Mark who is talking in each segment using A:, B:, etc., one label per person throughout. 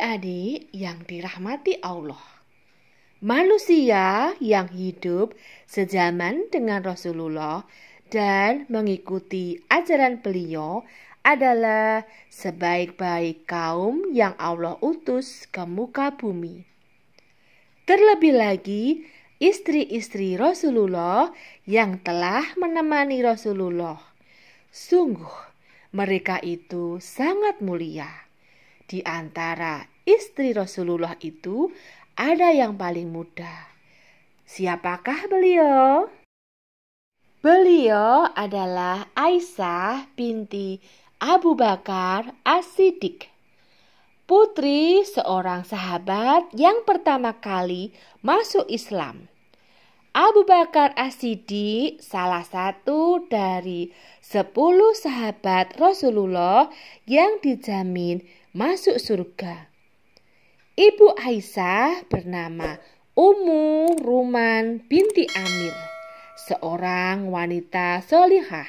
A: Adik-adik yang dirahmati Allah, manusia yang hidup sezaman dengan Rasulullah dan mengikuti ajaran beliau adalah sebaik-baik kaum yang Allah utus ke muka bumi. Terlebih lagi, istri-istri Rasulullah yang telah menemani Rasulullah. Sungguh, mereka itu sangat mulia. Di antara istri Rasulullah itu ada yang paling muda. Siapakah beliau? Beliau adalah Aisyah binti Abu Bakar As-Siddiq, putri seorang sahabat yang pertama kali masuk Islam. Abu Bakar As-Siddiq salah satu dari 10 sahabat Rasulullah yang dijamin masuk surga. Ibu Aisyah bernama Ummu Ruman binti Amir, seorang wanita solihah.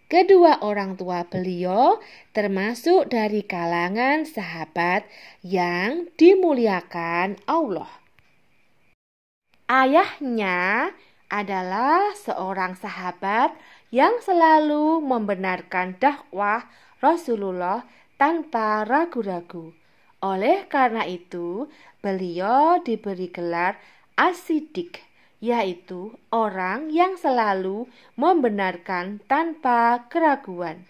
A: Kedua orang tua beliau termasuk dari kalangan sahabat yang dimuliakan Allah. Ayahnya adalah seorang sahabat yang selalu membenarkan dakwah Rasulullah tanpa ragu-ragu. Oleh karena itu, beliau diberi gelar As-Siddiq, yaitu orang yang selalu membenarkan tanpa keraguan.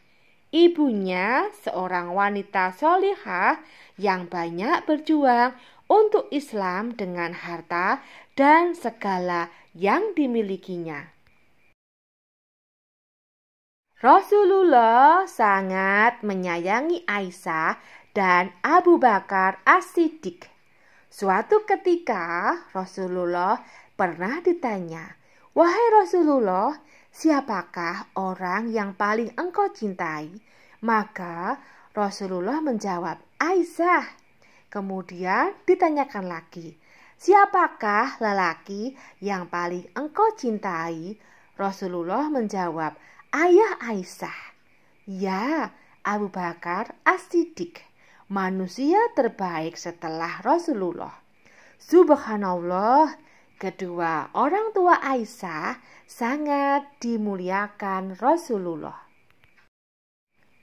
A: Ibunya seorang wanita solihah yang banyak berjuang untuk Islam dengan harta dan segala yang dimilikinya. Rasulullah sangat menyayangi Aisyah dan Abu Bakar As-Siddiq. Suatu ketika Rasulullah pernah ditanya, "Wahai Rasulullah, siapakah orang yang paling engkau cintai?" Maka Rasulullah menjawab, "Aisyah." Kemudian ditanyakan lagi, "Siapakah lelaki yang paling engkau cintai?" Rasulullah menjawab, "Ayah Aisyah." Ya, Abu Bakar As-Siddiq, manusia terbaik setelah Rasulullah. Subhanallah, kedua orang tua Aisyah sangat dimuliakan Rasulullah.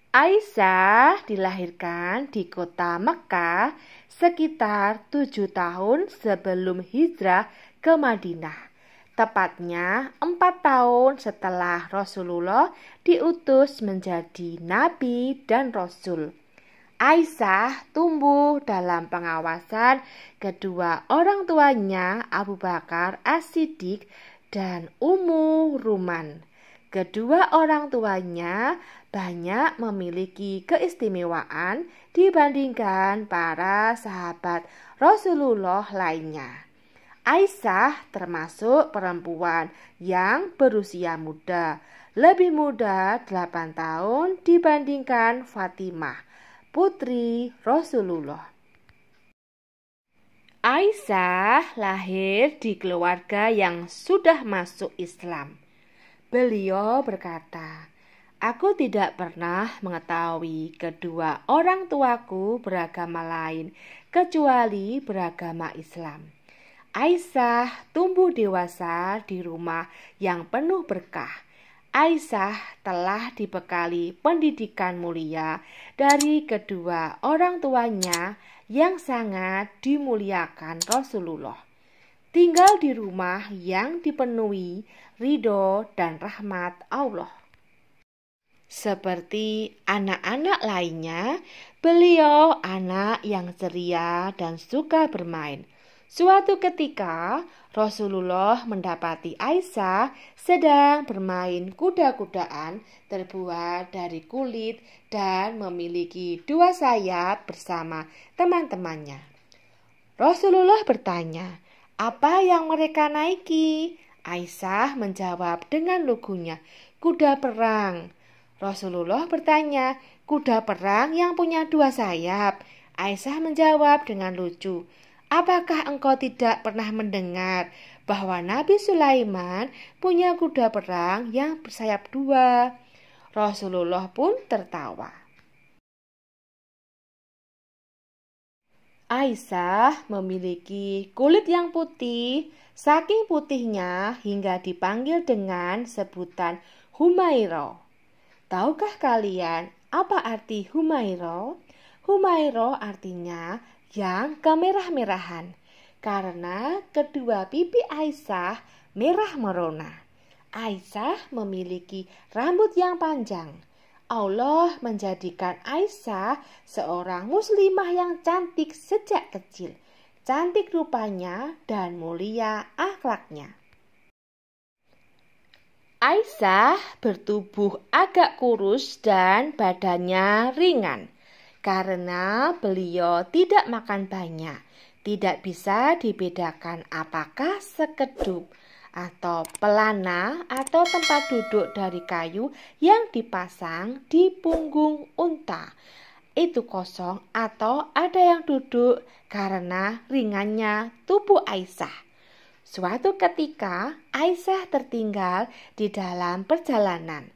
A: Aisyah dilahirkan di kota Mekkah sekitar 7 tahun sebelum hijrah ke Madinah. Tepatnya 4 tahun setelah Rasulullah diutus menjadi nabi dan rasul. Aisyah tumbuh dalam pengawasan kedua orang tuanya Abu Bakar As-Siddiq dan Ummu Ruman. Kedua orang tuanya banyak memiliki keistimewaan dibandingkan para sahabat Rasulullah lainnya. Aisyah termasuk perempuan yang berusia muda, lebih muda 8 tahun dibandingkan Fatimah, putri Rasulullah. Aisyah lahir di keluarga yang sudah masuk Islam. Beliau berkata, "Aku tidak pernah mengetahui kedua orang tuaku beragama lain kecuali beragama Islam." Aisyah tumbuh dewasa di rumah yang penuh berkah. Aisyah telah dibekali pendidikan mulia dari kedua orang tuanya yang sangat dimuliakan Rasulullah. Tinggal di rumah yang dipenuhi ridho dan rahmat Allah. Seperti anak-anak lainnya, beliau anak yang ceria dan suka bermain. Suatu ketika, Rasulullah mendapati Aisyah sedang bermain kuda-kudaan terbuat dari kulit dan memiliki 2 sayap bersama teman-temannya. Rasulullah bertanya, "Apa yang mereka naiki?" Aisyah menjawab dengan lugunya, "Kuda perang." Rasulullah bertanya, "Kuda perang yang punya 2 sayap?" Aisyah menjawab dengan lucu, "Apakah engkau tidak pernah mendengar bahwa Nabi Sulaiman punya kuda perang yang bersayap 2? Rasulullah pun tertawa. Aisyah memiliki kulit yang putih, saking putihnya hingga dipanggil dengan sebutan Humaira. Tahukah kalian apa arti Humaira? Humaira artinya yang kemerah-merahan, karena kedua pipi Aisyah merah merona. Aisyah memiliki rambut yang panjang. Allah menjadikan Aisyah seorang muslimah yang cantik sejak kecil. Cantik rupanya dan mulia akhlaknya. Aisyah bertubuh agak kurus dan badannya ringan. Karena beliau tidak makan banyak, tidak bisa dibedakan apakah sekedup atau pelana atau tempat duduk dari kayu yang dipasang di punggung unta. Itu kosong atau ada yang duduk karena ringannya tubuh Aisyah. Suatu ketika Aisyah tertinggal di dalam perjalanan.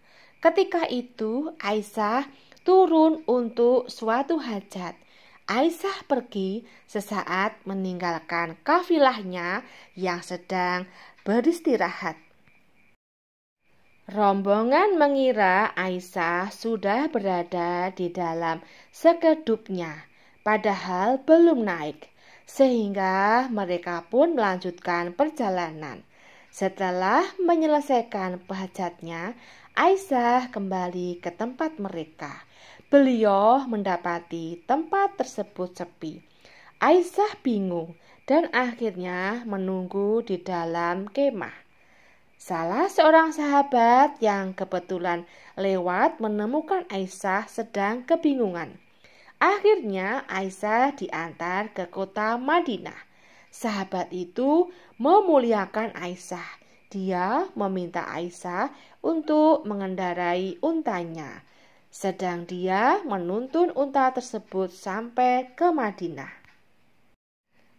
A: Ketika itu Aisyah turun untuk suatu hajat. Aisyah pergi sesaat meninggalkan kafilahnya yang sedang beristirahat. Rombongan mengira Aisyah sudah berada di dalam sekedupnya, padahal belum naik, sehingga mereka pun melanjutkan perjalanan. Setelah menyelesaikan hajatnya, Aisyah kembali ke tempat mereka. Beliau mendapati tempat tersebut sepi. Aisyah bingung dan akhirnya menunggu di dalam kemah. Salah seorang sahabat yang kebetulan lewat menemukan Aisyah sedang kebingungan. Akhirnya Aisyah diantar ke kota Madinah. Sahabat itu memuliakan Aisyah. Dia meminta Aisyah untuk mengendarai untanya, sedang dia menuntun unta tersebut sampai ke Madinah.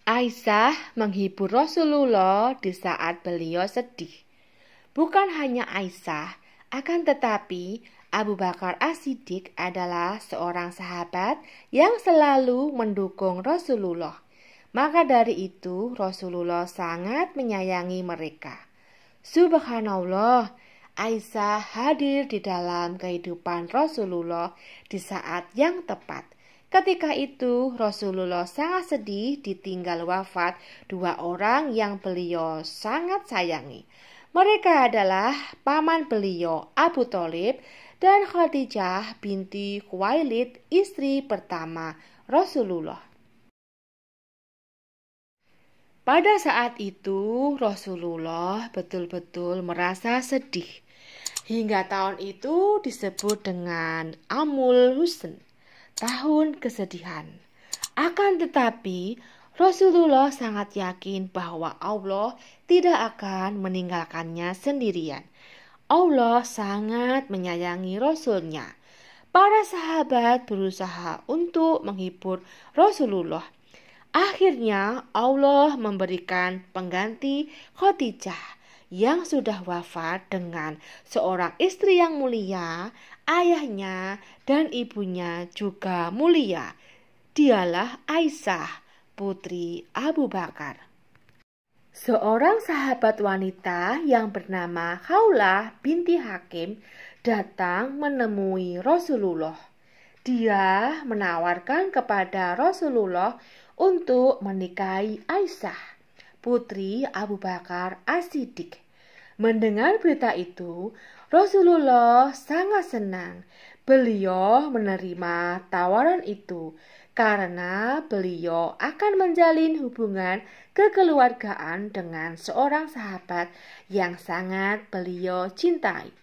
A: Aisyah menghibur Rasulullah di saat beliau sedih. Bukan hanya Aisyah, akan tetapi Abu Bakar As-Siddiq adalah seorang sahabat yang selalu mendukung Rasulullah. Maka dari itu Rasulullah sangat menyayangi mereka. Subhanallah, Aisyah hadir di dalam kehidupan Rasulullah di saat yang tepat. Ketika itu Rasulullah sangat sedih ditinggal wafat dua orang yang beliau sangat sayangi. Mereka adalah paman beliau Abu Thalib dan Khadijah binti Khuwailid, istri pertama Rasulullah. Pada saat itu Rasulullah betul-betul merasa sedih. Hingga tahun itu disebut dengan Amul Huzn, tahun kesedihan. Akan tetapi Rasulullah sangat yakin bahwa Allah tidak akan meninggalkannya sendirian. Allah sangat menyayangi Rasulnya. Para sahabat berusaha untuk menghibur Rasulullah. Akhirnya Allah memberikan pengganti Khadijah yang sudah wafat dengan seorang istri yang mulia, ayahnya dan ibunya juga mulia. Dialah Aisyah, putri Abu Bakar. Seorang sahabat wanita yang bernama Khawlah binti Hakim datang menemui Rasulullah. Dia menawarkan kepada Rasulullah untuk menikahi Aisyah, putri Abu Bakar As-Siddiq. Mendengar berita itu, Rasulullah sangat senang. Beliau menerima tawaran itu karena beliau akan menjalin hubungan kekeluargaan dengan seorang sahabat yang sangat beliau cintai.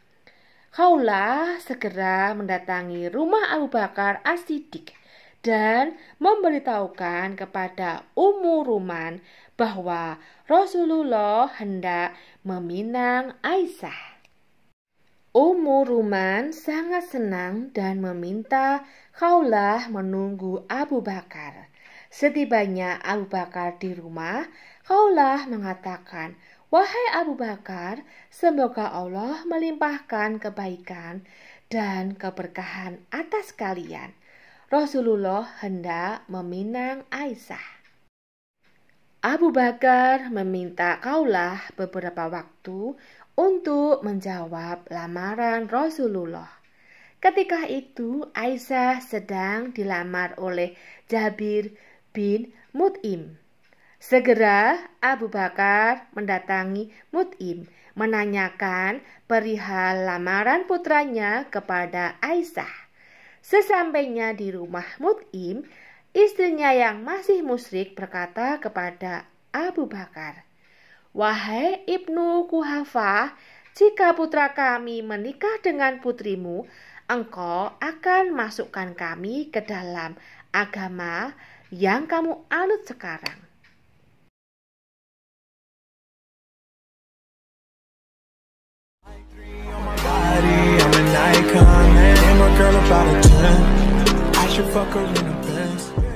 A: Khawlah segera mendatangi rumah Abu Bakar As-Siddiq dan memberitahukan kepada Ummu Ruman bahwa Rasulullah hendak meminang Aisyah. Ummu Ruman sangat senang dan meminta Khawlah menunggu Abu Bakar. Setibanya Abu Bakar di rumah, Khawlah mengatakan, "Wahai Abu Bakar, semoga Allah melimpahkan kebaikan dan keberkahan atas kalian." Rasulullah hendak meminang Aisyah. Abu Bakar meminta Khawlah beberapa waktu untuk menjawab lamaran Rasulullah. Ketika itu Aisyah sedang dilamar oleh Jabir bin Mut'im. Segera Abu Bakar mendatangi Mut'im, menanyakan perihal lamaran putranya kepada Aisyah. Sesampainya di rumah Mut'im, istrinya yang masih musyrik berkata kepada Abu Bakar, "Wahai Ibnu Quhafah, jika putra kami menikah dengan putrimu, engkau akan masukkan kami ke dalam agama yang kamu anut sekarang."
B: I'm an icon, man. I'm a girl about a 10. I should fuck her in a Benz.